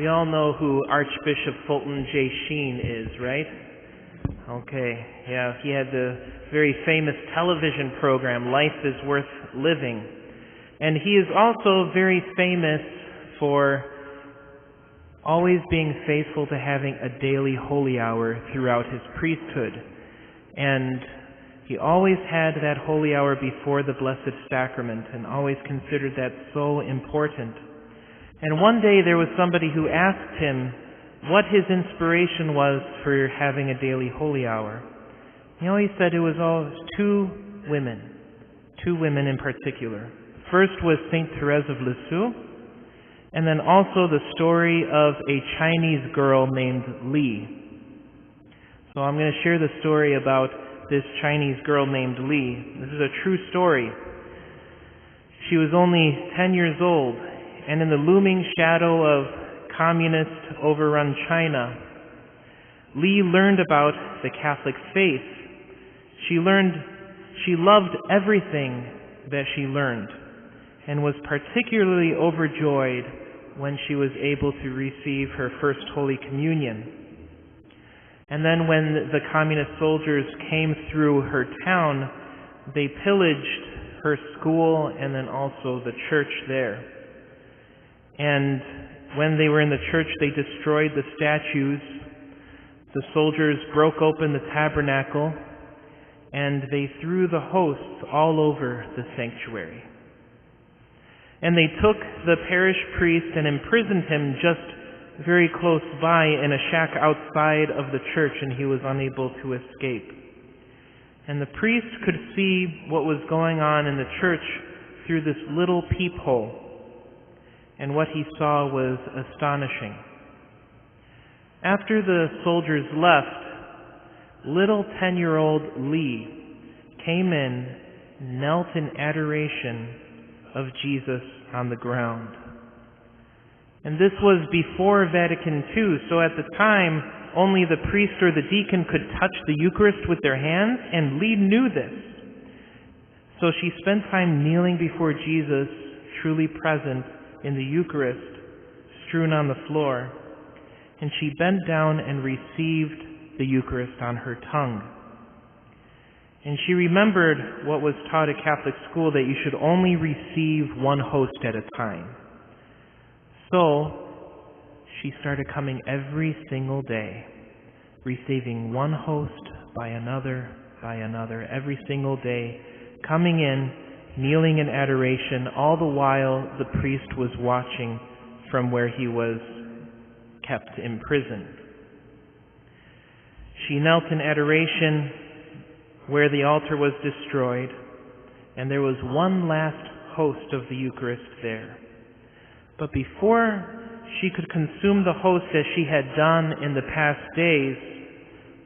We all know who Archbishop Fulton J. Sheen is, right? Okay, yeah, he had the very famous television program, Life is Worth Living. And he is also very famous for always being faithful to having a daily holy hour throughout his priesthood. And he always had that holy hour before the Blessed Sacrament and always considered that so important. And one day there was somebody who asked him what his inspiration was for having a daily holy hour. He always said it was two women in particular. First was St. Therese of Lisieux, and then also the story of a Chinese girl named Li. So I'm going to share the story about this Chinese girl named Li. This is a true story. She was only 10 years old, and in the looming shadow of communist overrun China, Li learned about the Catholic faith. She loved everything that she learned and was particularly overjoyed when she was able to receive her first Holy Communion. And then when the communist soldiers came through her town, they pillaged her school and then also the church there. And when they were in the church, they destroyed the statues. The soldiers broke open the tabernacle, and they threw the hosts all over the sanctuary. And they took the parish priest and imprisoned him just very close by in a shack outside of the church, and he was unable to escape. And the priest could see what was going on in the church through this little peephole. And what he saw was astonishing. After the soldiers left, little 10-year-old Li came in, knelt in adoration of Jesus on the ground. And this was before Vatican II, so at the time, only the priest or the deacon could touch the Eucharist with their hands, and Li knew this. So she spent time kneeling before Jesus, truly present in the Eucharist, strewn on the floor, and she bent down and received the Eucharist on her tongue. And she remembered what was taught at Catholic school, that you should only receive one host at a time. So she started coming every single day, receiving one host by another, every single day, coming in, kneeling in adoration, all the while the priest was watching from where he was kept imprisoned. She knelt in adoration where the altar was destroyed, and there was one last host of the Eucharist there. But before she could consume the host as she had done in the past days,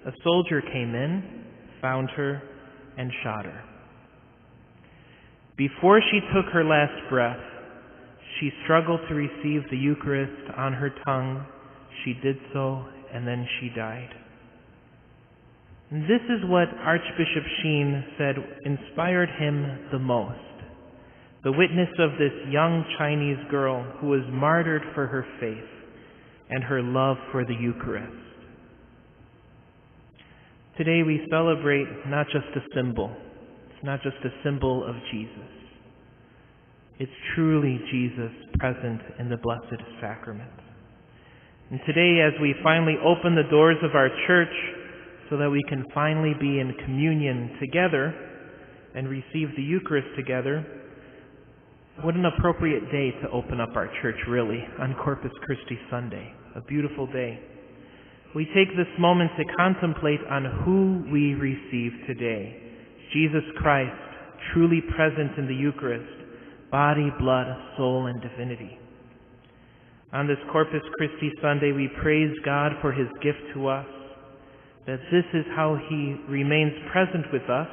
a soldier came in, found her, and shot her. Before she took her last breath, she struggled to receive the Eucharist on her tongue. She did so, and then she died. And this is what Archbishop Sheen said inspired him the most. The witness of this young Chinese girl who was martyred for her faith and her love for the Eucharist. Today we celebrate not just a symbol. It's not just a symbol of Jesus. It's truly Jesus present in the Blessed Sacrament. And today, as we finally open the doors of our church so that we can finally be in communion together and receive the Eucharist together, what an appropriate day to open up our church, really, on Corpus Christi Sunday. A beautiful day. We take this moment to contemplate on who we receive today. Jesus Christ, truly present in the Eucharist, body, blood, soul, and divinity. On this Corpus Christi Sunday, we praise God for His gift to us, that this is how He remains present with us,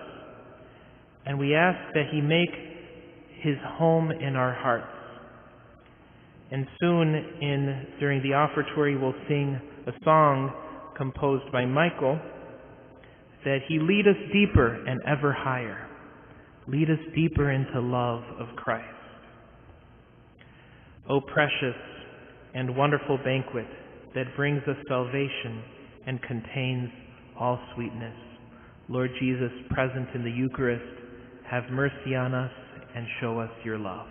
and we ask that He make His home in our hearts. And soon, during the offertory, we'll sing a song composed by Michael, that He lead us deeper and ever higher. Lead us deeper into love of Christ. O precious, and wonderful banquet that brings us salvation and contains all sweetness. Lord Jesus, present in the Eucharist, have mercy on us and show us your love.